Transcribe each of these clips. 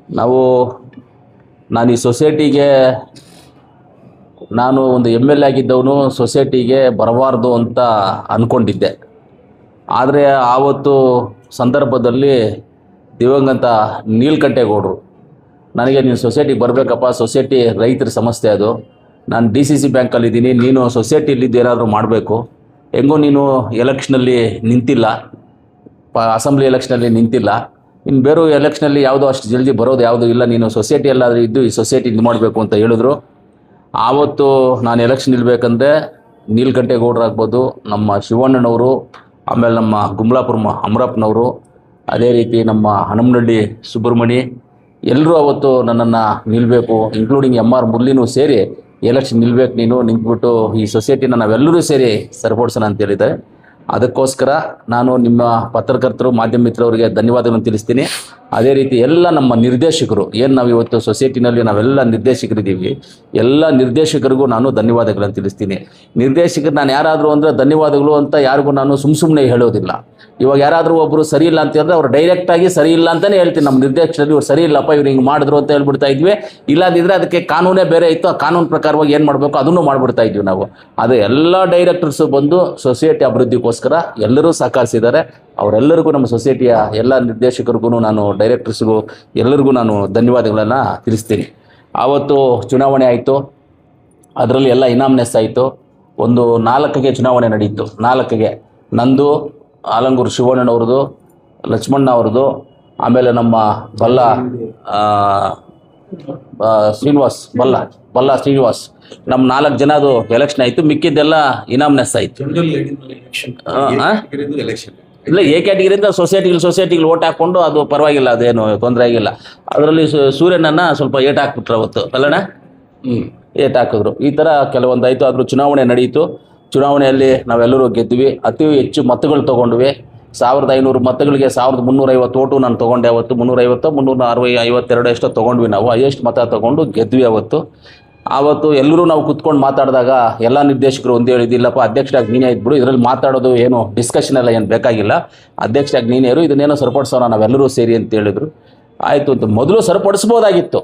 ನಾವು ನಾನು ಈ ಸೊಸೈಟಿಗೆ ನಾನು ಒಂದು MLA ಆಗಿದ್ದವನು ಸೊಸೈಟಿಗೆ ಬರಬಾರ್ದು ಅಂತ ಅಂದ್ಕೊಂಡಿದ್ದೆ. ಆದರೆ ಆವತ್ತು ಸಂದರ್ಭದಲ್ಲಿ ದಿವಂಗತ ನೀಲಕಂಠೇಗೌಡರು ನನಗೆ ನೀನು ಸೊಸೈಟಿಗೆ ಬರಬೇಕಪ್ಪ, ಸೊಸೈಟಿ ರೈತರ ಸಮಸ್ಯೆ ಅದು, ನಾನು DCC ಬ್ಯಾಂಕಲ್ಲಿದ್ದೀನಿ, ನೀನು ಸೊಸೈಟಿಲಿದ್ದು ಏನಾದರೂ ಮಾಡಬೇಕು, ಹೆಂಗೂ ನೀನು ಎಲೆಕ್ಷನಲ್ಲಿ ನಿಂತಿಲ್ಲ, ಅಸೆಂಬ್ಲಿ ಎಲೆಕ್ಷನಲ್ಲಿ ನಿಂತಿಲ್ಲ, ಇನ್ನು ಬೇರೆ ಎಲೆಕ್ಷನಲ್ಲಿ ಯಾವುದೋ ಅಷ್ಟು ಜಲ್ದಿ ಬರೋದು ಯಾವುದೂ ಇಲ್ಲ, ನೀನು ಸೊಸೈಟಿ ಎಲ್ಲಾದರೂ ಇದ್ದು ಈ ಸೊಸೈಟಿ ಇದು ಮಾಡಬೇಕು ಅಂತ ಹೇಳಿದ್ರು. ಆವತ್ತು ನಾನು ಎಲೆಕ್ಷನ್ ನಿಲ್ಬೇಕಂದ್ರೆ ನೀಲಕಂಠೇಗೌಡರಾಗ್ಬೋದು, ನಮ್ಮ ಶಿವಣ್ಣನವರು, ಆಮೇಲೆ ನಮ್ಮ ಗುಮ್ಲಾಪುರ ಅಮರಪ್ಪನವರು, ಅದೇ ರೀತಿ ನಮ್ಮ ಹನಮನಹಳ್ಳಿ ಸುಬ್ರಹ್ಮಣಿ ಎಲ್ಲರೂ ಅವತ್ತು ನನ್ನನ್ನು ನಿಲ್ಲಬೇಕು, ಇನ್ಕ್ಲೂಡಿಂಗ್ MR ಮುರಳಿನೂ ಸೇರಿ ಎಲೆಕ್ಷನ್ ನಿಲ್ಬೇಕು, ನೀನು ನಿಂತ್ಬಿಟ್ಟು ಈ ಸೊಸೈಟಿನ ನಾವೆಲ್ಲರೂ ಸೇರಿ ಸರಿಪಡಿಸೋಣ ಅಂತ ಹೇಳಿದ್ದಾರೆ. ಅದಕ್ಕೋಸ್ಕರ ನಾನು ನಿಮ್ಮ ಪತ್ರಕರ್ತರು, ಮಾಧ್ಯಮ ಮಿತ್ರರಿಗೆ ಧನ್ಯವಾದಗಳನ್ನು ತಿಳಿಸ್ತೀನಿ. ಅದೇ ರೀತಿ ಎಲ್ಲ ನಮ್ಮ ನಿರ್ದೇಶಕರು, ಏನು ನಾವು ಇವತ್ತು ಸೊಸೈಟಿನಲ್ಲಿ ನಾವೆಲ್ಲ ನಿರ್ದೇಶಕರಿದ್ದೀವಿ, ಎಲ್ಲ ನಿರ್ದೇಶಕರಿಗೂ ನಾನು ಧನ್ಯವಾದಗಳನ್ನು ತಿಳಿಸ್ತೀನಿ. ನಿರ್ದೇಶಕರು ನಾನು ಯಾರಾದರೂ ಅಂದರೆ ಧನ್ಯವಾದಗಳು ಅಂತ ಯಾರಿಗೂ ನಾನು ಸುಮ್ಮನೆ ಹೇಳೋದಿಲ್ಲ. ಇವಾಗ ಯಾರಾದರೂ ಒಬ್ಬರು ಸರಿ ಇಲ್ಲ ಅಂತ ಹೇಳಿದ್ರೆ ಅವ್ರು ಡೈರೆಕ್ಟಾಗಿ ಸರಿ ಇಲ್ಲ ಅಂತಲೇ ಹೇಳ್ತೀನಿ. ನಮ್ಮ ನಿರ್ದೇಶಕರಲ್ಲಿ ಇವ್ರು ಸರಿ ಇಲ್ಲಪ್ಪ, ಇವ್ರು ಹಿಂಗೆ ಮಾಡಿದ್ರು ಅಂತ ಹೇಳ್ಬಿಡ್ತಾ ಇದ್ವಿ. ಇಲ್ಲಾದಿದ್ರೆ ಅದಕ್ಕೆ ಕಾನೂನೇ ಬೇರೆ ಇತ್ತು, ಆ ಕಾನೂನು ಪ್ರಕಾರವಾಗಿ ಏನು ಮಾಡಬೇಕು ಅದನ್ನು ಮಾಡಿಬಿಡ್ತಾ ಇದ್ವಿ ನಾವು. ಅದು ಎಲ್ಲ ಡೈರೆಕ್ಟರ್ಸು ಬಂದು ಸೊಸೈಟಿ ಅಭಿವೃದ್ಧಿಗೋಸ್ಕರ ಎಲ್ಲರೂ ಸಹಕರಿಸಿದ್ದಾರೆ. ಅವರೆಲ್ಲರಿಗೂ ನಮ್ಮ ಸೊಸೈಟಿಯ ಎಲ್ಲ ನಿರ್ದೇಶಕರಿಗೂ, ನಾನು ಡೈರೆಕ್ಟರ್ಸ್ಗೂ ಎಲ್ಲರಿಗೂ ನಾನು ಧನ್ಯವಾದಗಳನ್ನು ತಿಳಿಸ್ತೀನಿ. ಆವತ್ತು ಚುನಾವಣೆ ಆಯಿತು, ಅದರಲ್ಲಿ ಎಲ್ಲ ಇನಾಮ್ನೆಸ್ ಆಯಿತು. ಒಂದು 4ಗೆ ಚುನಾವಣೆ ನಡೀತು. 4ಗೆ ನಂದು, ಆಲಂಗೂರು ಶಿವಣ್ಣನವ್ರದ್ದು, ಲಕ್ಷ್ಮಣ್ಣ ಅವ್ರದ್ದು, ಆಮೇಲೆ ನಮ್ಮ ಬಲ್ಲ ಶ್ರೀನಿವಾಸ್, ನಮ್ಮ 4 ಜನದು ಎಲೆಕ್ಷನ್ ಆಯಿತು. ಮಿಕ್ಕಿದ್ದೆಲ್ಲ ಇನಾಮ್ನೆಸ್ ಆಯಿತು. ಇಲ್ಲ, ಎ ಕ್ಯಾಟಗಿರಿಯಿಂದ ಸೊಸೈಟಿಗಳು ಓಟ್ ಹಾಕ್ಕೊಂಡು ಅದು ಪರವಾಗಿಲ್ಲ, ಅದೇನು ತೊಂದರೆ ಆಗಿಲ್ಲ. ಅದರಲ್ಲಿ ಸೂರ್ಯನನ್ನು ಸ್ವಲ್ಪ ಏಟ್ ಹಾಕ್ಬಿಟ್ರು ಅವತ್ತು, ಅಲ್ಲಣ್ಣ? ಏಟ್ ಹಾಕಿದ್ರು. ಈ ಥರ ಕೆಲವೊಂದು ಆಯಿತು. ಆದರೂ ಚುನಾವಣೆ ನಡೀತು. ಚುನಾವಣೆಯಲ್ಲಿ ನಾವೆಲ್ಲರೂ ಗೆದ್ವಿ. ಅತಿ ಹೆಚ್ಚು ಮತಗಳು ತೊಗೊಂಡ್ವಿ. 1500 ಮತಗಳಿಗೆ 1350 ಓಟು ನಾನು ತೊಗೊಂಡೆ ಅವತ್ತು. 350 352 ಎಷ್ಟೋ ತೊಗೊಂಡ್ವಿ ನಾವು. ಹೈಯೆಸ್ಟ್ ಮತ ತೊಗೊಂಡು ಗೆದ್ವಿ ಅವತ್ತು. ಎಲ್ಲರೂ ನಾವು ಕುತ್ಕೊಂಡು ಮಾತಾಡಿದಾಗ ಎಲ್ಲ ನಿರ್ದೇಶಕರು ಒಂದೇ ಹೇಳಿದ್ದಿಲ್ಲಪ್ಪ, ಅಧ್ಯಕ್ಷರಾಗಿ ನೀನೇ ಇದ್ಬಿಡು, ಇದರಲ್ಲಿ ಮಾತಾಡೋದು ಏನು ಡಿಸ್ಕಷನ್ ಎಲ್ಲ ಏನು ಬೇಕಾಗಿಲ್ಲ, ಅಧ್ಯಕ್ಷರಾಗಿ ನೀನೇ ಇರು, ಇದನ್ನೇನೋ ಸರಿಪಡಿಸೋಣ ನಾವೆಲ್ಲರೂ ಸೇರಿ ಅಂತ ಹೇಳಿದ್ರು. ಆಯಿತು ಅಂತ. ಮೊದಲು ಸರಿಪಡಿಸ್ಬೋದಾಗಿತ್ತು.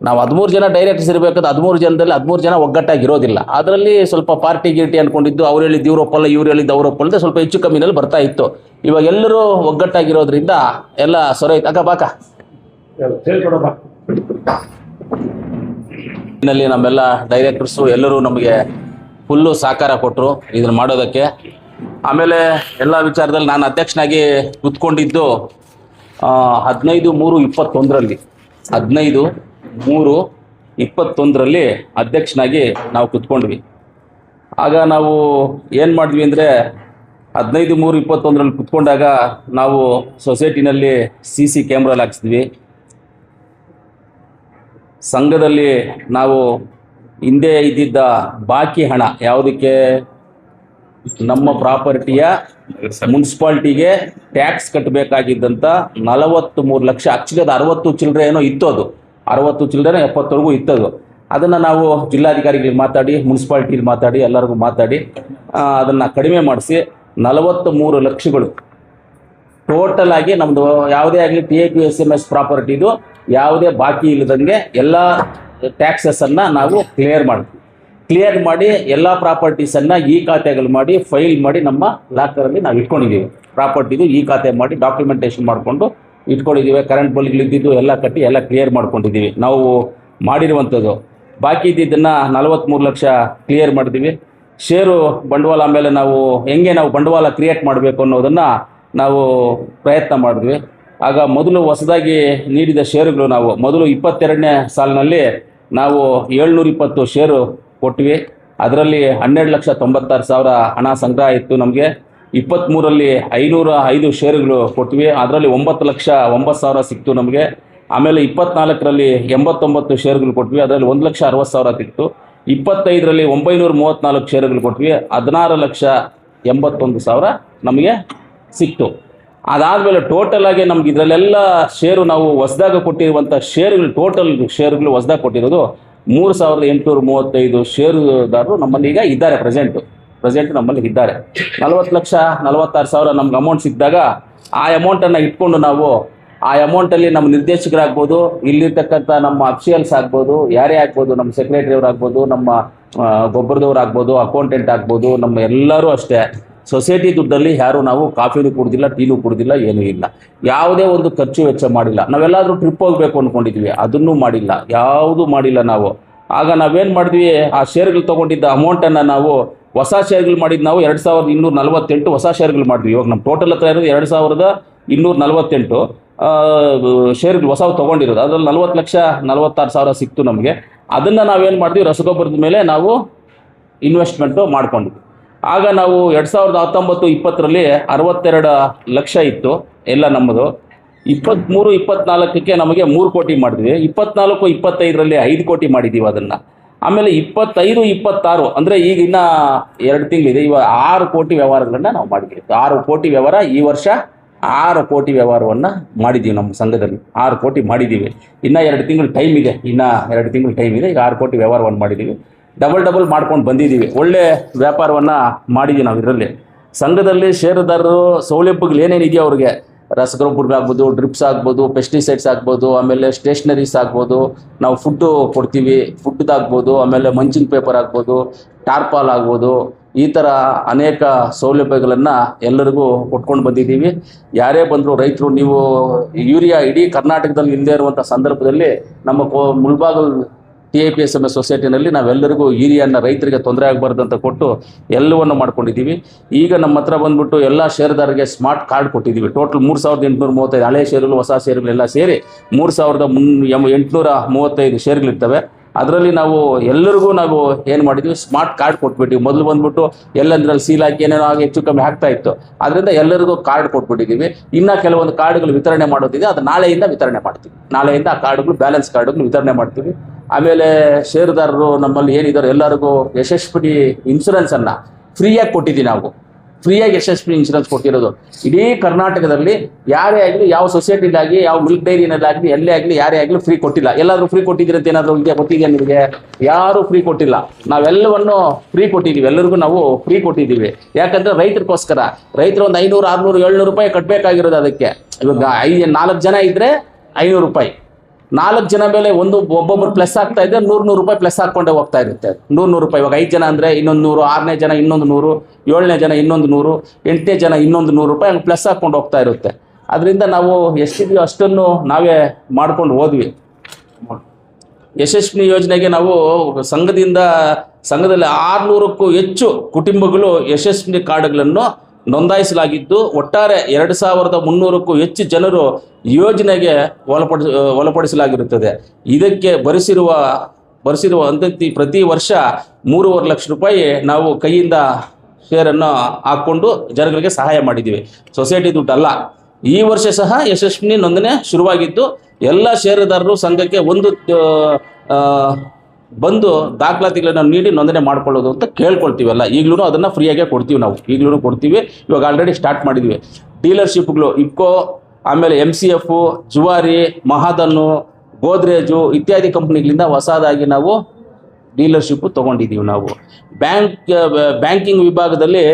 ನಾವು 13 ಜನ ಡೈರೆಕ್ಟರ್ಸ್ ಇರಬೇಕಾದ್ರೆ 13 ಜನದಲ್ಲಿ 13 ಜನ ಒಗ್ಗಟ್ಟಾಗಿರೋದಿಲ್ಲ. ಅದರಲ್ಲಿ ಸ್ವಲ್ಪ ಪಾರ್ಟಿ ಗಿರ್ಟಿ ಅಂದ್ಕೊಂಡಿದ್ದು, ಅವ್ರು ಹೇಳಿದ್ದು ಇವರೊಪ್ಪಲ್ಲ, ಇವ್ರು ಹೇಳಿದ್ದು ಅವರೊಪ್ಪಲ್ಲದೆ ಸ್ವಲ್ಪ ಹೆಚ್ಚು ಕಮ್ಮಿನಲ್ಲಿ ಬರ್ತಾ ಇತ್ತು. ಇವಾಗ ಎಲ್ಲರೂ ಒಗ್ಗಟ್ಟಾಗಿರೋದ್ರಿಂದ ಎಲ್ಲ ಸೊರೈತು. ಅಕ್ಕ ಬಾಕ ನಲ್ಲಿ ನಮ್ಮೆಲ್ಲ ಡೈರೆಕ್ಟರ್ಸು ಎಲ್ಲರೂ ನಮಗೆ ಫುಲ್ಲು ಸಹಕಾರ ಕೊಟ್ಟರು ಇದನ್ನು ಮಾಡೋದಕ್ಕೆ. ಆಮೇಲೆ ಎಲ್ಲ ವಿಚಾರದಲ್ಲಿ ನಾನು ಅಧ್ಯಕ್ಷನಾಗಿ ಕೂತ್ಕೊಂಡಿದ್ದು 15/3/21ರಲ್ಲಿ 15/3/21ರಲ್ಲಿ ಅಧ್ಯಕ್ಷನಾಗಿ ನಾವು ಕೂತ್ಕೊಂಡ್ವಿ. ಆಗ ನಾವು ಏನು ಮಾಡಿದ್ವಿ ಅಂದರೆ 15/3/21ರಲ್ಲಿ ಕೂತ್ಕೊಂಡಾಗ ನಾವು ಸೊಸೈಟಿನಲ್ಲಿ CC ಕ್ಯಾಮ್ರಲ್ಲಿ ಹಾಕ್ಸಿದ್ವಿ. ಸಂಘದಲ್ಲಿ ನಾವು ಹಿಂದೆ ಇದ್ದಿದ್ದ ಬಾಕಿ ಹಣ ಯಾವುದಕ್ಕೆ, ನಮ್ಮ ಪ್ರಾಪರ್ಟಿಯ ಮುನ್ಸಿಪಾಲ್ಟಿಗೆ ಟ್ಯಾಕ್ಸ್ ಕಟ್ಟಬೇಕಾಗಿದ್ದಂಥ 43 ಲಕ್ಷ, ಆಕ್ಚುಲಿ ಅದು 60 ಚಿಲ್ಲರೆ ಏನೋ ಇತ್ತು, ಅದು 60 ಚಿಲ್ಲರೆ 70ವರೆಗೂ ಇತ್ತದು. ಅದನ್ನು ನಾವು ಜಿಲ್ಲಾಧಿಕಾರಿಗಳಿಗೆ ಮಾತಾಡಿ, ಮುನ್ಸಿಪಾಲ್ಟಿಲಿ ಮಾತಾಡಿ, ಎಲ್ಲರಿಗೂ ಮಾತಾಡಿ ಅದನ್ನು ಕಡಿಮೆ ಮಾಡಿಸಿ 43 ಲಕ್ಷಗಳು ಟೋಟಲ್ ಆಗಿ ನಮ್ಮದು ಯಾವುದೇ ಆಗಲಿ PAPSMS ಪ್ರಾಪರ್ಟಿದು ಯಾವುದೇ ಬಾಕಿ ಇಲ್ಲದಂಗೆ ಎಲ್ಲ ಟ್ಯಾಕ್ಸಸನ್ನು ನಾವು ಕ್ಲಿಯರ್ ಮಾಡಿ ಎಲ್ಲ ಪ್ರಾಪರ್ಟೀಸನ್ನು ಖಾತೆಗಳು ಮಾಡಿ ಫೈಲ್ ಮಾಡಿ ನಮ್ಮ ಲಾಕರಲ್ಲಿ ನಾವು ಇಟ್ಕೊಂಡಿದ್ದೀವಿ. ಪ್ರಾಪರ್ಟಿದು ಖಾತೆ ಮಾಡಿ ಡಾಕ್ಯುಮೆಂಟೇಷನ್ ಮಾಡಿಕೊಂಡು ಇಟ್ಕೊಂಡಿದ್ದೀವಿ. ಕರೆಂಟ್ ಬಿಲ್ಗಳು ಇದ್ದಿದ್ದು ಎಲ್ಲ ಕಟ್ಟಿ ಎಲ್ಲ ಕ್ಲಿಯರ್ ಮಾಡ್ಕೊಂಡಿದ್ದೀವಿ ನಾವು ಮಾಡಿರುವಂಥದ್ದು. ಬಾಕಿ ಇದ್ದಿದ್ದನ್ನು 43 ಲಕ್ಷ ಕ್ಲಿಯರ್ ಮಾಡಿದ್ದೀವಿ. ಷೇರು ಬಂಡವಾಳ ಮೇಲೆ ನಾವು ಬಂಡವಾಳ ಕ್ರಿಯೇಟ್ ಮಾಡಬೇಕು ಅನ್ನೋದನ್ನು ನಾವು ಪ್ರಯತ್ನ ಮಾಡಿದ್ವಿ. ಆಗ ಮೊದಲು ಹೊಸದಾಗಿ ನೀಡಿದ ಷೇರುಗಳು ನಾವು ಮೊದಲು 22ನೇ ಸಾಲಿನಲ್ಲಿ ನಾವು 720 ಷೇರು ಕೊಟ್ವಿ. ಅದರಲ್ಲಿ 12,96,000 ಹಣ ಸಂಗ್ರಹ ಇತ್ತು ನಮಗೆ. 23ರಲ್ಲಿ 505 ಷೇರುಗಳು ಕೊಟ್ವಿ. ಅದರಲ್ಲಿ 9,09,000 ಸಿಕ್ತು ನಮಗೆ. ಆಮೇಲೆ 24ರಲ್ಲಿ 89 ಷೇರುಗಳು ಕೊಟ್ವಿ. ಅದರಲ್ಲಿ 1,60,000 ಸಿಕ್ತು. 25ರಲ್ಲಿ 934 ಷೇರುಗಳು ಕೊಟ್ವಿ. 16,81,000 ನಮಗೆ ಸಿಕ್ತು. ಅದಾದಮೇಲೆ ಟೋಟಲ್ ಆಗಿ ನಮ್ಗೆ ಇದರಲ್ಲೆಲ್ಲ ಷೇರು ನಾವು ಹೊಸದಾಗಿ ಕೊಟ್ಟಿರುವಂಥ ಟೋಟಲ್ ಷೇರುಗಳು ಹೊಸದಾಗಿ ಕೊಟ್ಟಿರೋದು 3,835 ಷೇರುದಾರರು ನಮ್ಮಲ್ಲಿ ಈಗ ಇದ್ದಾರೆ. ಪ್ರೆಸೆಂಟ್ ನಮ್ಮಲ್ಲಿ ಇದ್ದಾರೆ. 40,46,000 ನಮ್ಗೆ ಅಮೌಂಟ್ ಸಿಕ್ಕಿದಾಗ ಆ ಅಮೌಂಟನ್ನು ಇಟ್ಕೊಂಡು ನಾವು ಆ ಅಮೌಂಟಲ್ಲಿ ನಮ್ಮ ನಿರ್ದೇಶಕರಾಗ್ಬೋದು, ಇಲ್ಲಿರ್ತಕ್ಕಂಥ ನಮ್ಮ ಅಫಿಷಿಯಲ್ಸ್ ಆಗ್ಬೋದು, ಯಾರೇ ಆಗ್ಬೋದು, ನಮ್ಮ ಸೆಕ್ರೆಟರಿಯವ್ರು ಆಗ್ಬೋದು, ನಮ್ಮ ಗೊಬ್ಬರದವ್ರು ಆಗ್ಬೋದು, ಅಕೌಂಟೆಂಟ್ ಆಗ್ಬೋದು, ನಮ್ಮ ಎಲ್ಲರೂ ಅಷ್ಟೇ ಸೊಸೈಟಿ ದುಡ್ಡಲ್ಲಿ ಯಾರು ನಾವು ಕಾಫಿನೂ ಕುಡ್ದಿಲ್ಲ, ಟೀನೂ ಕುಡ್ದಿಲ್ಲ, ಏನೂ ಇಲ್ಲ. ಯಾವುದೇ ಒಂದು ಖರ್ಚು ವೆಚ್ಚ ಮಾಡಿಲ್ಲ. ನಾವೆಲ್ಲಾದರೂ ಟ್ರಿಪ್ ಹೋಗಬೇಕು ಅಂದ್ಕೊಂಡಿದ್ವಿ, ಅದನ್ನೂ ಮಾಡಿಲ್ಲ, ಯಾವುದೂ ಮಾಡಿಲ್ಲ ನಾವು. ಆಗ ನಾವೇನು ಮಾಡಿದ್ವಿ, ಆ ಶೇರ್ಗಳು ತೊಗೊಂಡಿದ್ದ ಅಮೌಂಟನ್ನು ನಾವು ಹೊಸ ಶೇರ್ಗಳು ಮಾಡಿದ್ದು ನಾವು 2248 ಹೊಸ ಶೇರ್ಗಳು ಮಾಡಿದ್ವಿ. ಇವಾಗ ನಮ್ಮ ಟೋಟಲ್ ಹತ್ರ ಇರೋದು 2248 ಶೇರ್ಗಳು ಹೊಸವು ತೊಗೊಂಡಿರೋದು. ಅದರಲ್ಲಿ 40,46,000 ಸಿಕ್ತು ನಮಗೆ. ಅದನ್ನು ನಾವೇನು ಮಾಡಿದ್ವಿ, ರಸಗೊಬ್ಬರದ ಮೇಲೆ ನಾವು ಇನ್ವೆಸ್ಟ್ಮೆಂಟು ಮಾಡ್ಕೊಂಡಿದ್ವಿ. ಆಗ ನಾವು 2019-20ರಲ್ಲಿ 62 ಲಕ್ಷ ಇತ್ತು ಎಲ್ಲ ನಮ್ಮದು. 23-24ಕ್ಕೆ ನಮಗೆ 3 ಕೋಟಿ ಮಾಡಿದ್ವಿ. 24-25ರಲ್ಲಿ 5 ಕೋಟಿ ಮಾಡಿದ್ದೀವಿ ಅದನ್ನು. ಆಮೇಲೆ 25-26 ಅಂದರೆ ಈಗ ಇನ್ನೂ 2 ತಿಂಗಳಿದೆ, ಇವಾಗ 6 ಕೋಟಿ ವ್ಯವಹಾರಗಳನ್ನ ನಾವು ಮಾಡಿದ್ದೀವಿ. 6 ಕೋಟಿ ವ್ಯವಹಾರ ಈ ವರ್ಷ, 6 ಕೋಟಿ ವ್ಯವಹಾರವನ್ನು ಮಾಡಿದ್ದೀವಿ ನಮ್ಮ ಸಂಘದಲ್ಲಿ. 6 ಕೋಟಿ ಮಾಡಿದ್ದೀವಿ. ಇನ್ನೂ 2 ತಿಂಗಳು ಟೈಮ್ ಇದೆ, ಈಗ 6 ಕೋಟಿ ವ್ಯವಹಾರವನ್ನು ಮಾಡಿದ್ದೀವಿ. ಡಬಲ್ ಮಾಡ್ಕೊಂಡು ಬಂದಿದ್ದೀವಿ. ಒಳ್ಳೆ ವ್ಯಾಪಾರವನ್ನು ಮಾಡಿದ್ದೀವಿ ನಾವು ಇದರಲ್ಲಿ. ಸಂಘದಲ್ಲಿ ಷೇರುದಾರರು ಸೌಲಭ್ಯಗಳು ಏನೇನಿದೆಯೋ ಅವ್ರಿಗೆ ರಸಗೊಬ್ಬರಗಳಾಗ್ಬೋದು, ಡ್ರಿಪ್ಸ್ ಆಗ್ಬೋದು, ಪೆಸ್ಟಿಸೈಡ್ಸ್ ಆಗ್ಬೋದು, ಆಮೇಲೆ ಸ್ಟೇಷ್ನರೀಸ್ ಆಗ್ಬೋದು, ನಾವು ಫುಡ್ಡು ಕೊಡ್ತೀವಿ, ಫುಡ್ದಾಗ್ಬೋದು, ಆಮೇಲೆ ಮಂಚಿಂಗ್ ಪೇಪರ್ ಆಗ್ಬೋದು, ಟಾರ್ಪಾಲ್ ಆಗ್ಬೋದು, ಈ ಥರ ಅನೇಕ ಸೌಲಭ್ಯಗಳನ್ನು ಎಲ್ಲರಿಗೂ ಕೊಟ್ಕೊಂಡು ಬಂದಿದ್ದೀವಿ. ಯಾರೇ ಬಂದರೂ ರೈತರು, ನೀವು ಯೂರಿಯಾ ಇಡೀ ಕರ್ನಾಟಕದಲ್ಲಿ ಇಲ್ಲದೇ ಇರುವಂಥ ಸಂದರ್ಭದಲ್ಲಿ ನಮ್ಮ ಮುಳಬಾಗಿಲು TIPSMS ಸೊಸೈಟಿನಲ್ಲಿ ನಾವೆಲ್ಲರಿಗೂ ಯೂರಿಯಾನ ರೈತರಿಗೆ ತೊಂದರೆ ಆಗಬಾರ್ದು ಅಂತ ಕೊಟ್ಟು ಎಲ್ಲವನ್ನು ಮಾಡ್ಕೊಂಡಿದ್ದೀವಿ. ಈಗ ನಮ್ಮ ಹತ್ರ ಬಂದ್ಬಿಟ್ಟು ಎಲ್ಲ ಷೇರುದಾರರಿಗೆ ಸ್ಮಾರ್ಟ್ ಕಾರ್ಡ್ ಕೊಟ್ಟಿದ್ದೀವಿ. ಟೋಟಲ್ 3835 ಹಳೆ ಷೇರುಗಳು, ಹೊಸ ಷೇರುಗಳೆಲ್ಲ ಸೇರಿ 3835 ಷೇರುಗಳಿರ್ತವೆ. ಅದರಲ್ಲಿ ನಾವು ಎಲ್ಲರಿಗೂ ನಾವು ಏನು ಮಾಡಿದ್ವಿ, ಸ್ಮಾರ್ಟ್ ಕಾರ್ಡ್ ಕೊಟ್ಬಿಟ್ಟಿವಿ. ಮೊದಲು ಬಂದ್ಬಿಟ್ಟು ಎಲ್ಲಂದ್ರಲ್ಲಿ ಸೀಲ್ ಹಾಕಿ ಏನೇನೋ ಆಗಿ ಹೆಚ್ಚು ಕಮ್ಮಿ ಆಗ್ತಾ ಇತ್ತು. ಅದರಿಂದ ಎಲ್ಲರಿಗೂ ಕಾರ್ಡ್ ಕೊಟ್ಬಿಟ್ಟಿದ್ದೀವಿ. ಇನ್ನು ಕೆಲವೊಂದು ಕಾರ್ಡ್ಗಳು ವಿತರಣೆ ಮಾಡೋದಿದೆ, ಅದು ನಾಳೆಯಿಂದ ವಿತರಣೆ ಮಾಡ್ತೀವಿ. ನಾಳೆಯಿಂದ ಆ ಕಾರ್ಡ್ಗಳು, ಬ್ಯಾಲೆನ್ಸ್ ಕಾರ್ಡ್ಗಳು ವಿತರಣೆ ಮಾಡ್ತೀವಿ. ಆಮೇಲೆ ಷೇರುದಾರರು ನಮ್ಮಲ್ಲಿ ಏನಿದ್ದಾರೆ ಎಲ್ಲರಿಗೂ ಯಶಸ್ವಿ ಇನ್ಶೂರೆನ್ಸನ್ನು ಫ್ರೀಯಾಗಿ ಕೊಟ್ಟಿದ್ದೀವಿ. ನಾವು ಫ್ರೀಯಾಗಿ ಯಶಸ್ವಿ ಇನ್ಶೂರೆನ್ಸ್ ಕೊಟ್ಟಿರೋದು ಇಡೀ ಕರ್ನಾಟಕದಲ್ಲಿ ಯಾರೇ ಆಗಲಿ, ಯಾವ ಸೊಸೈಟಿಲಾಗಲಿ, ಯಾವ ಮಿಲ್ಕ್ ಡೈರಿನಲ್ಲಾಗಲಿ, ಎಲ್ಲೇ ಆಗಲಿ, ಯಾರೇ ಆಗಲಿ ಫ್ರೀ ಕೊಟ್ಟಿಲ್ಲ. ಎಲ್ಲಾದರೂ ಫ್ರೀ ಕೊಟ್ಟಿದ್ದೀರಿ ಅಂತ ಏನಾದರೂ ಇದೆಯಾ, ಗೊತ್ತಿದೆಯಾ ನಿಮಗೆ? ಯಾರೂ ಫ್ರೀ ಕೊಟ್ಟಿಲ್ಲ. ನಾವೆಲ್ಲವನ್ನು ಫ್ರೀ ಕೊಟ್ಟಿದ್ದೀವಿ, ಎಲ್ಲರಿಗೂ ನಾವು ಫ್ರೀ ಕೊಟ್ಟಿದ್ದೀವಿ. ಯಾಕಂದರೆ ರೈತರಿಗೋಸ್ಕರ. ರೈತರು ಒಂದು 500, 600, 700 ರೂಪಾಯಿ ಕಟ್ಟಬೇಕಾಗಿರೋದು ಅದಕ್ಕೆ. ಇವಾಗ 4 ಜನ ಇದ್ದರೆ 500 ರೂಪಾಯಿ, 4 ಜನ ಮೇಲೆ ಒಬ್ಬೊಬ್ಬರು ಪ್ಲಸ್ ಆಗ್ತಾ ಇದೆ, 100 ರೂಪಾಯಿ ಪ್ಲಸ್ ಹಾಕ್ಕೊಂಡೇ ಹೋಗ್ತಾ ಇರುತ್ತೆ. 100 ರೂಪಾಯಿ. ಇವಾಗ 5 ಜನ ಅಂದರೆ ಇನ್ನೊಂದು 100, 6ನೇ ಜನ ಇನ್ನೊಂದು 100, 7ನೇ ಜನ ಇನ್ನೊಂದು 100, 8ನೇ ಜನ ಇನ್ನೊಂದು 100 ರೂಪಾಯಿ ಹಂಗೆ ಪ್ಲಸ್ ಹಾಕ್ಕೊಂಡು ಹೋಗ್ತಾ ಇರುತ್ತೆ. ಅದರಿಂದ ನಾವು ಎಷ್ಟಿದೆಯೋ ಅಷ್ಟನ್ನು ನಾವೇ ಮಾಡ್ಕೊಂಡು ಹೋದ್ವಿ. ಯಶಸ್ವಿನಿ ಯೋಜನೆಗೆ ನಾವು ಸಂಘದಲ್ಲಿ 600ಕ್ಕೂ ಹೆಚ್ಚು ಕುಟುಂಬಗಳು ಯಶಸ್ವಿನಿ ಕಾರ್ಡ್ಗಳನ್ನು ನೋಂದಾಯಿಸಲಾಗಿದ್ದು, ಒಟ್ಟಾರೆ 2300ಕ್ಕೂ ಹೆಚ್ಚು ಜನರು ಯೋಜನೆಗೆ ಒಳಪಡಿಸಲಾಗಿರುತ್ತದೆ. ಇದಕ್ಕೆ ಭರಿಸಿರುವ ಅಂತಂತಿ ಪ್ರತಿ ವರ್ಷ 3.5 ಲಕ್ಷ ರೂಪಾಯಿ ನಾವು ಕೈಯಿಂದ ಶೇರನ್ನು ಹಾಕ್ಕೊಂಡು ಜನಗಳಿಗೆ ಸಹಾಯ ಮಾಡಿದ್ದೀವಿ. ಸೊಸೈಟಿ ದುಡ್ಡಲ್ಲ. ಈ ವರ್ಷ ಸಹ ಯಶಸ್ವಿನಿ ನೋಂದಣಿ ಶುರುವಾಗಿದ್ದು, ಎಲ್ಲ ಷೇರುದಾರರು ಸಂಘಕ್ಕೆ ಬಂದು ದಾಖಲಾತಿಗಳನ್ನು ನೀಡಿ ನೋಂದಣಿ ಮಾಡ್ಕೊಳ್ಳೋದು ಅಂತ ಕೇಳ್ಕೊಳ್ತೀವಲ್ಲ. ಈಗಲೂ ಅದನ್ನು ಫ್ರೀಯಾಗೇ ಕೊಡ್ತೀವಿ. ನಾವು ಈಗಲೂ ಕೊಡ್ತೀವಿ. ಇವಾಗ ಆಲ್ರೆಡಿ ಸ್ಟಾರ್ಟ್ ಮಾಡಿದ್ವಿ. ಡೀಲರ್ಶಿಪ್ಗಳು ಇಫ್ಕೋ, ಆಮೇಲೆ MCF, ಜುವಾರಿ, ಮಹಾದನ್ನು, ಗೋದ್ರೇಜು ಇತ್ಯಾದಿ ಕಂಪ್ನಿಗಳಿಂದ ಹೊಸದಾಗಿ ನಾವು ಡೀಲರ್ಶಿಪ್ಪು ತೊಗೊಂಡಿದ್ದೀವಿ. ನಾವು ಬ್ಯಾಂಕಿಂಗ್ ವಿಭಾಗದಲ್ಲಿ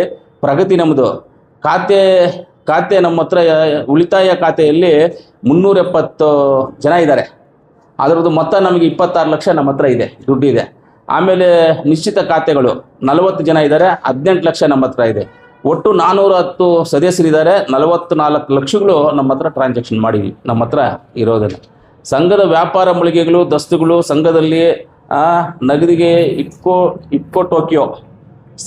ಪ್ರಗತಿ ನಮ್ಮದು. ಖಾತೆ ನಮ್ಮ ಹತ್ರ ಉಳಿತಾಯ ಖಾತೆಯಲ್ಲಿ 370 ಜನ ಇದ್ದಾರೆ. ಅದರದ್ದು ಮೊತ್ತ ನಮಗೆ 26 ಲಕ್ಷ ನಮ್ಮ ಹತ್ರ ಇದೆ, ದುಡ್ಡಿದೆ. ಆಮೇಲೆ ನಿಶ್ಚಿತ ಖಾತೆಗಳು 40 ಜನ ಇದ್ದಾರೆ, 18 ಲಕ್ಷ ನಮ್ಮ ಹತ್ರ ಇದೆ. ಒಟ್ಟು 410 ಸದಸ್ಯರಿದ್ದಾರೆ, 44 ಲಕ್ಷಗಳು ನಮ್ಮ ಹತ್ರ ಟ್ರಾನ್ಸಾಕ್ಷನ್ ಮಾಡಿದ್ವಿ. ನಮ್ಮ ಹತ್ರ ಇರೋದನ್ನು ಸಂಘದ ವ್ಯಾಪಾರ ಮಳಿಗೆಗಳು, ದಸ್ತುಗಳು ಸಂಘದಲ್ಲಿ ನಗದಿಗೆ ಇಫ್ಕೋ ಟೋಕಿಯೋ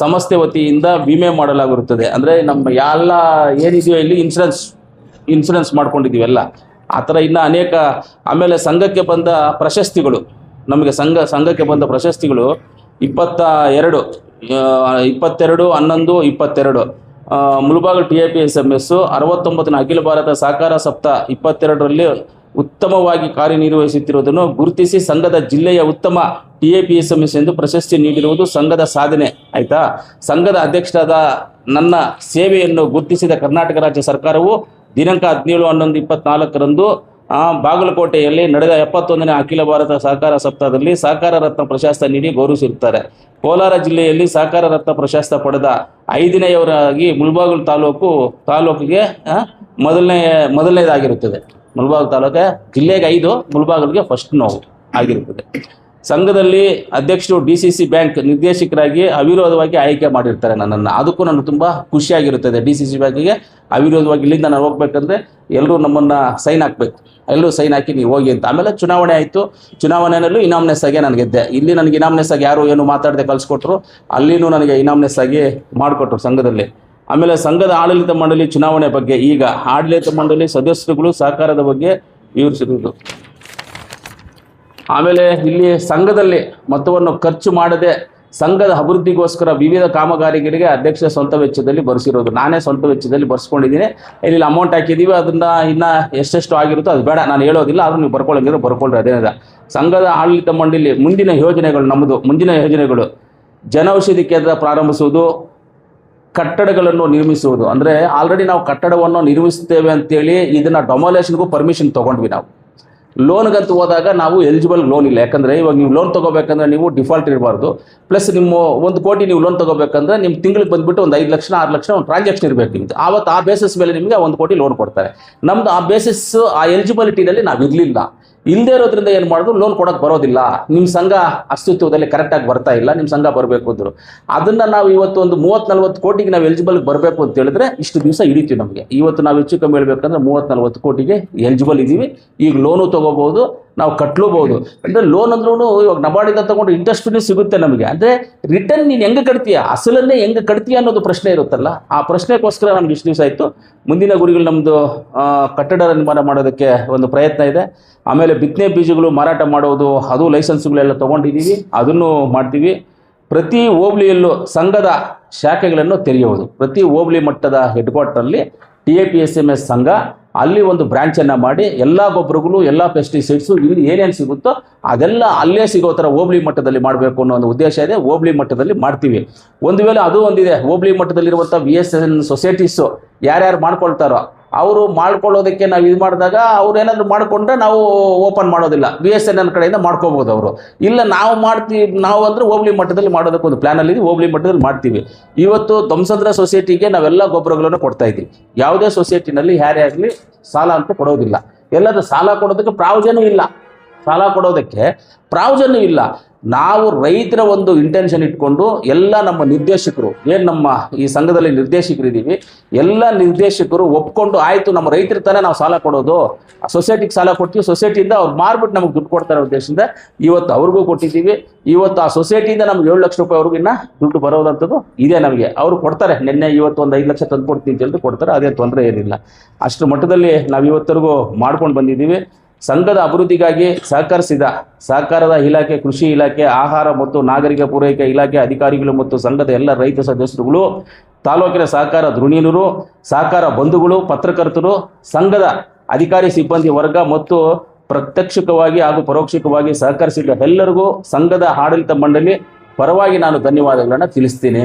ಸಂಸ್ಥೆ ವತಿಯಿಂದ ವಿಮೆ ಮಾಡಲಾಗಿರುತ್ತದೆ. ಅಂದರೆ ನಮ್ಮ ಎಲ್ಲ ಏನಿದೆಯೋ ಇಲ್ಲಿ ಇನ್ಶೂರೆನ್ಸ್ ಮಾಡ್ಕೊಂಡಿದ್ದೀವೆಲ್ಲ ಆ ಥರ ಇನ್ನೂ ಅನೇಕ. ಆಮೇಲೆ ಸಂಘಕ್ಕೆ ಬಂದ ಪ್ರಶಸ್ತಿಗಳು, ನಮಗೆ ಸಂಘಕ್ಕೆ ಬಂದ ಪ್ರಶಸ್ತಿಗಳು 22/11/22 ಮುಳಬಾಗಿಲು TIPSMS 69ನೇ ಅಖಿಲ ಭಾರತ ಸಹಕಾರ ಸಪ್ತಾಹ 22ರಲ್ಲಿ ಉತ್ತಮವಾಗಿ ಕಾರ್ಯನಿರ್ವಹಿಸುತ್ತಿರುವುದನ್ನು ಗುರುತಿಸಿ ಸಂಘದ ಜಿಲ್ಲೆಯ ಉತ್ತಮ TIPSMS ಎಂದು ಪ್ರಶಸ್ತಿ ನೀಡಿರುವುದು ಸಂಘದ ಸಾಧನೆ. ಆಯಿತಾ. ಸಂಘದ ಅಧ್ಯಕ್ಷರಾದ ನನ್ನ ಸೇವೆಯನ್ನು ಗುರುತಿಸಿದ ಕರ್ನಾಟಕ ರಾಜ್ಯ ಸರ್ಕಾರವು ದಿನಾಂಕ 17/11/24ರಂದು ಬಾಗಲಕೋಟೆಯಲ್ಲಿ ನಡೆದ 71ನೇ ಅಖಿಲ ಭಾರತ ಸಹಕಾರ ಸಪ್ತಾಹದಲ್ಲಿ ಸಹಕಾರ ರತ್ನ ಪ್ರಶಸ್ತಿ ನೀಡಿ ಗೌರವಿಸಿರುತ್ತಾರೆ. ಕೋಲಾರ ಜಿಲ್ಲೆಯಲ್ಲಿ ಸಹಕಾರ ರತ್ನ ಪ್ರಶಸ್ತಿ ಪಡೆದ 5ನೇಯವರಾಗಿ ಮುಳಬಾಗಿಲು ತಾಲೂಕಿಗೆ ಮೊದಲನೇದಾಗಿರುತ್ತದೆ. ಮುಳಬಾಗಿಲು ತಾಲೂಕೆ ಜಿಲ್ಲೆಗೆ 5, ಮುಳಬಾಗಿಲಿಗೆ ಫಸ್ಟ್ ನೋವು ಆಗಿರ್ತದೆ. ಸಂಘದಲ್ಲಿ ಅಧ್ಯಕ್ಷರು DCC ಬ್ಯಾಂಕ್ ನಿರ್ದೇಶಕರಾಗಿ ಅವಿರೋಧವಾಗಿ ಆಯ್ಕೆ ಮಾಡಿರ್ತಾರೆ ನನ್ನನ್ನು. ಅದಕ್ಕೂ ನನಗೆ ತುಂಬ ಖುಷಿಯಾಗಿರುತ್ತದೆ. DCC ಬ್ಯಾಂಕಿಗೆ ಅವಿರೋಧವಾಗಿ ಇಲ್ಲಿಂದ ನಾನು ಹೋಗ್ಬೇಕಂದ್ರೆ ಎಲ್ಲರೂ ನಮ್ಮನ್ನು ಸೈನ್ ಹಾಕ್ಬೇಕು, ಎಲ್ಲರೂ ಸೈನ್ ಹಾಕಿ ನೀವು ಹೋಗಿ ಅಂತ. ಆಮೇಲೆ ಚುನಾವಣೆ ಆಯಿತು. ಚುನಾವಣೆಯಲ್ಲೂ ಇನಾಮ್ನೆಸ್ ಆಗಿ ನಾನು ಗೆದ್ದೆ. ಇಲ್ಲಿ ನನಗೆ ಇನಾಮ್ನೆಸ್ ಆಗಿ ಯಾರು ಏನು ಮಾತಾಡದೆ ಕಳಿಸ್ಕೊಟ್ರು, ಅಲ್ಲಿನೂ ನನಗೆ ಇನಾಮ್ನೆಸ್ ಆಗಿ ಮಾಡಿಕೊಟ್ರು ಸಂಘದಲ್ಲಿ. ಆಮೇಲೆ ಸಂಘದ ಆಡಳಿತ ಮಂಡಳಿ ಚುನಾವಣೆ ಬಗ್ಗೆ, ಈಗ ಆಡಳಿತ ಮಂಡಳಿ ಸದಸ್ಯರುಗಳು ಸಹಕಾರದ ಬಗ್ಗೆ ವಿವರಿಸಿರುವುದು. ಆಮೇಲೆ ಇಲ್ಲಿ ಸಂಘದಲ್ಲಿ ಮೊತ್ತವನ್ನು ಖರ್ಚು ಮಾಡದೆ ಸಂಘದ ಅಭಿವೃದ್ಧಿಗೋಸ್ಕರ ವಿವಿಧ ಕಾಮಗಾರಿಗಳಿಗೆ ಅಧ್ಯಕ್ಷ ಸ್ವಂತ ವೆಚ್ಚದಲ್ಲಿ ಬರೆಸಿರೋದು. ನಾನೇ ಸ್ವಂತ ವೆಚ್ಚದಲ್ಲಿ ಬರ್ಸ್ಕೊಂಡಿದ್ದೀನಿ. ಇಲ್ಲಿ ಅಮೌಂಟ್ ಹಾಕಿದ್ದೀವಿ, ಅದನ್ನ ಇನ್ನು ಎಷ್ಟೆಷ್ಟು ಆಗಿರುತ್ತೋ ಅದು ಬೇಡ, ನಾನು ಹೇಳೋದಿಲ್ಲ, ಆದ್ರೂ ನೀವು ಬರ್ಕೊಳ್ಳೋಂಗಿದ್ರೆ ಬರ್ಕೊಳ್ರಿ. ಅದೇನಿದೆ ಸಂಘದ ಆಡಳಿತ ಮಂಡಳಿ ಮುಂದಿನ ಯೋಜನೆಗಳು, ನಮ್ಮದು ಮುಂದಿನ ಯೋಜನೆಗಳು ಜನೌಷಧಿ ಕೇಂದ್ರ ಪ್ರಾರಂಭಿಸುವುದು, ಕಟ್ಟಡಗಳನ್ನು ನಿರ್ಮಿಸುವುದು. ಅಂದರೆ ಆಲ್ರೆಡಿ ನಾವು ಕಟ್ಟಡವನ್ನು ನಿರ್ಮಿಸ್ತೇವೆ ಅಂತೇಳಿ ಇದನ್ನು ಡೊಮೊಲೇಷನ್ಗೂ ಪರ್ಮಿಷನ್ ತೊಗೊಂಡ್ವಿ. ನಾವು ಲೋನ್ಗಂತೂ ಹೋದಾಗ ನಾವು ಎಲಿಜಿಬಲ್ ಲೋನ್ ಇಲ್ಲ. ಯಾಕಂದರೆ ಇವಾಗ ನೀವು ಲೋನ್ ತೊಗೋಬೇಕಂದ್ರೆ ನೀವು ಡಿಫಾಲ್ಟ್ ಇರಬಾರ್ದು. ಪ್ಲಸ್ ನಿಮ್ಮ 1 ಕೋಟಿ ನೀವು ಲೋನ್ ತೊಗೋಬೇಕಂದ್ರೆ ನಿಮ್ಮ ತಿಂಗಳಿಗೆ ಬಂದುಬಿಟ್ಟು ಒಂದು 5 ಲಕ್ಷ 6 ಲಕ್ಷ ಒಂದು ಟ್ರಾನ್ಸಾಕ್ಷನ್ ಇರಬೇಕು ನಿಮ್ದು. ಆವತ್ತು ಆ ಬೇಸಿಸ್ ಮೇಲೆ ನಿಮಗೆ 1 ಕೋಟಿ ಲೋನ್ ಕೊಡ್ತಾರೆ. ನಮ್ಮದು ಆ ಬೇಸಿಸ್, ಆ ಎಲಿಜಿಬಿಲಿಟಿನಲ್ಲಿ ನಾವು ಇರಲಿಲ್ಲ. ಇಲ್ಲದೆ ಇರೋದ್ರಿಂದ ಏನು ಮಾಡಿದ್ರು, ಲೋನ್ ಕೊಡೋಕ್ಕೆ ಬರೋದಿಲ್ಲ, ನಿಮ್ಮ ಸಂಘ ಅಸ್ತಿತ್ವದಲ್ಲಿ ಕರೆಕ್ಟಾಗಿ ಬರ್ತಾ ಇಲ್ಲ, ನಿಮ್ಮ ಸಂಘ ಬರಬೇಕು ಅಂದರು. ಅದನ್ನು ನಾವು ಇವತ್ತು ಒಂದು 30-40 ಕೋಟಿಗೆ ನಾವು ಎಲಿಜಿಬಲ್ ಬರಬೇಕು ಅಂತ ಹೇಳಿದ್ರೆ ಇಷ್ಟು ದಿವಸ ಹಿಡಿತೀವಿ ನಮಗೆ. ಇವತ್ತು ನಾವು ಹೆಚ್ಚು ಕಮ್ಮಿ ಹೇಳ್ಬೇಕಂದ್ರೆ 30-40 ಕೋಟಿಗೆ ಎಲಿಜಿಬಲ್ ಇದ್ದೀವಿ. ಈಗ ಲೋನು ತೊಗೋಬೋದು, ನಾವು ಕಟ್ಲೂಬಹುದು. ಅಂದರೆ ಲೋನ್ ಅಂದ್ರೂ ಇವಾಗ ನಬಾರ್ಡಿಂದ ತೊಗೊಂಡು ಇಂಟ್ರೆಸ್ಟೂ ಸಿಗುತ್ತೆ ನಮಗೆ. ಅಂದರೆ ರಿಟರ್ನ್ ನೀನು ಹೆಂಗೆ ಕಟ್ತೀಯ, ಅಸಲನ್ನೇ ಹೆಂಗೆ ಕಟ್ತೀಯ ಅನ್ನೋದು ಪ್ರಶ್ನೆ ಇರುತ್ತಲ್ಲ. ಆ ಪ್ರಶ್ನೆಗೋಸ್ಕರ ನಮ್ಗೆ ಇಷ್ಟು ದಿವಸ ಆಯಿತು. ಮುಂದಿನ ಗುರಿಗಳು ನಮ್ಮದು ಕಟ್ಟಡ ನಿರ್ಮಾಣ ಮಾಡೋದಕ್ಕೆ ಒಂದು ಪ್ರಯತ್ನ ಇದೆ. ಆಮೇಲೆ ಬಿತ್ತನೆ ಬೀಜಗಳು ಮಾರಾಟ ಮಾಡೋದು, ಅದು ಲೈಸೆನ್ಸ್ಗಳೆಲ್ಲ ತೊಗೊಂಡಿದ್ದೀವಿ, ಅದನ್ನು ಮಾಡ್ತೀವಿ. ಪ್ರತಿ ಹೋಬಳಿಯಲ್ಲೂ ಸಂಘದ ಶಾಖೆಗಳನ್ನು ತೆರೆಯುವುದು. ಪ್ರತಿ ಹೋಬಳಿ ಮಟ್ಟದ ಹೆಡ್ ಕ್ವಾರ್ಟರಲ್ಲಿ TAPSMS ಸಂಘ, ಅಲ್ಲಿ ಒಂದು ಬ್ರ್ಯಾಂಚನ್ನು ಮಾಡಿ ಎಲ್ಲ ಗೊಬ್ಬರಗಳು, ಎಲ್ಲ ಪೆಸ್ಟಿಸೈಡ್ಸು ಇಲ್ಲಿ ಏನೇನು ಸಿಗುತ್ತೋ ಅದೆಲ್ಲ ಅಲ್ಲೇ ಸಿಗೋ ಥರ ಹೋಬಳಿ ಮಟ್ಟದಲ್ಲಿ ಮಾಡಬೇಕು ಅನ್ನೋ ಒಂದು ಉದ್ದೇಶ ಇದೆ. ಹೋಬಳಿ ಮಟ್ಟದಲ್ಲಿ ಮಾಡ್ತೀವಿ. ಒಂದು ವೇಳೆ ಅದು ಒಂದಿದೆ, ಹೋಬಳಿ ಮಟ್ಟದಲ್ಲಿರುವಂಥ VSN ಸೊಸೈಟೀಸು ಯಾರ್ಯಾರು ಮಾಡ್ಕೊಳ್ತಾರೋ ಅವರು ಮಾಡ್ಕೊಳ್ಳೋದಕ್ಕೆ ನಾವು ಇದು ಮಾಡಿದಾಗ ಅವ್ರು ಏನಾದರೂ ಮಾಡಿಕೊಂಡ್ರೆ ನಾವು ಓಪನ್ ಮಾಡೋದಿಲ್ಲ, VSN ಕಡೆಯಿಂದ ಮಾಡ್ಕೋಬೋದು ಅವರು. ಇಲ್ಲ ನಾವು ಮಾಡ್ತೀವಿ, ನಾವು ಅಂದರೆ ಹೋಬಳಿ ಮಟ್ಟದಲ್ಲಿ ಮಾಡೋದಕ್ಕೆ ಒಂದು ಪ್ಲ್ಯಾನಲ್ಲಿ ಹೋಬಳಿ ಮಟ್ಟದಲ್ಲಿ ಮಾಡ್ತೀವಿ. ಇವತ್ತು ಧ್ವಂಸಂದ್ರ ಸೊಸೈಟಿಗೆ ನಾವೆಲ್ಲ ಗೊಬ್ಬರಗಳನ್ನು ಕೊಡ್ತಾ ಇದ್ದೀವಿ. ಯಾವುದೇ ಸೊಸೈಟಿನಲ್ಲಿ ಯಾರೇ ಆಗಲಿ ಸಾಲ ಅಂತ ಕೊಡೋದಿಲ್ಲ. ಎಲ್ಲದು ಸಾಲ ಕೊಡೋದಕ್ಕೆ ಪ್ರಾವಿಷನ್ ಇಲ್ಲ, ಸಾಲ ಕೊಡೋದಕ್ಕೆ ಪ್ರಾವಿಷನ್ ಇಲ್ಲ. ನಾವು ರೈತರ ಒಂದು ಇಂಟೆನ್ಷನ್ ಇಟ್ಕೊಂಡು ಎಲ್ಲ ನಮ್ಮ ನಿರ್ದೇಶಕರು, ಏನು ನಮ್ಮ ಈ ಸಂಘದಲ್ಲಿ ನಿರ್ದೇಶಕರಿದ್ದೀವಿ, ಎಲ್ಲ ನಿರ್ದೇಶಕರು ಒಪ್ಕೊಂಡು ಆಯಿತು ನಮ್ಮ ರೈತರ ತಾನೇ ನಾವು ಸಾಲ ಕೊಡೋದು, ಸೊಸೈಟಿಗೆ ಸಾಲ ಕೊಡ್ತೀವಿ, ಸೊಸೈಟಿಯಿಂದ ಅವ್ರು ಮಾರ್ಬಿಟ್ಟು ನಮಗೆ ದುಡ್ಡು ಕೊಡ್ತಾರೆ ಉದ್ದೇಶದಿಂದ ಇವತ್ತು ಅವ್ರಿಗೂ ಕೊಟ್ಟಿದ್ದೀವಿ. ಇವತ್ತು ಆ ಸೊಸೈಟಿಯಿಂದ ನಮ್ಗೆ 7 ಲಕ್ಷ ರೂಪಾಯಿವರೆಗೂ ಇನ್ನು ದುಡ್ಡು ಬರೋದಂಥದ್ದು ಇದೆ ನಮಗೆ. ಅವರು ಕೊಡ್ತಾರೆ, ನಿನ್ನೆ ಇವತ್ತು ಒಂದು 5 ಲಕ್ಷ ತಂದು ಕೊಡ್ತೀನಿ ಅಂತ ಹೇಳಿದ್ರೆ ಕೊಡ್ತಾರೆ, ಅದೇ ತೊಂದರೆ ಏನಿಲ್ಲ. ಅಷ್ಟು ಮಟ್ಟದಲ್ಲಿ ನಾವು ಇವತ್ತರೆಗೂ ಮಾಡ್ಕೊಂಡು ಬಂದಿದ್ದೀವಿ. ಸಂಘದ ಅಭಿವೃದ್ಧಿಗಾಗಿ ಸಹಕರಿಸಿದ ಸಹಕಾರದ ಇಲಾಖೆ, ಕೃಷಿ ಇಲಾಖೆ, ಆಹಾರ ಮತ್ತು ನಾಗರಿಕ ಪೂರೈಕೆ ಇಲಾಖೆ ಅಧಿಕಾರಿಗಳು ಮತ್ತು ಸಂಘದ ಎಲ್ಲ ರೈತ ಸದಸ್ಯರುಗಳು, ತಾಲೂಕಿನ ಸಹಕಾರ ಧುರೀಣರು, ಸಹಕಾರ ಬಂಧುಗಳು, ಪತ್ರಕರ್ತರು, ಸಂಘದ ಅಧಿಕಾರಿ ಸಿಬ್ಬಂದಿ ವರ್ಗ ಮತ್ತು ಪ್ರತ್ಯಕ್ಷವಾಗಿ ಹಾಗೂ ಪರೋಕ್ಷವಾಗಿ ಸಹಕರಿಸಿದ ಎಲ್ಲರಿಗೂ ಸಂಘದ ಆಡಳಿತ ಮಂಡಳಿ ಪರವಾಗಿ ನಾನು ಧನ್ಯವಾದಗಳನ್ನು ತಿಳಿಸ್ತೀನಿ.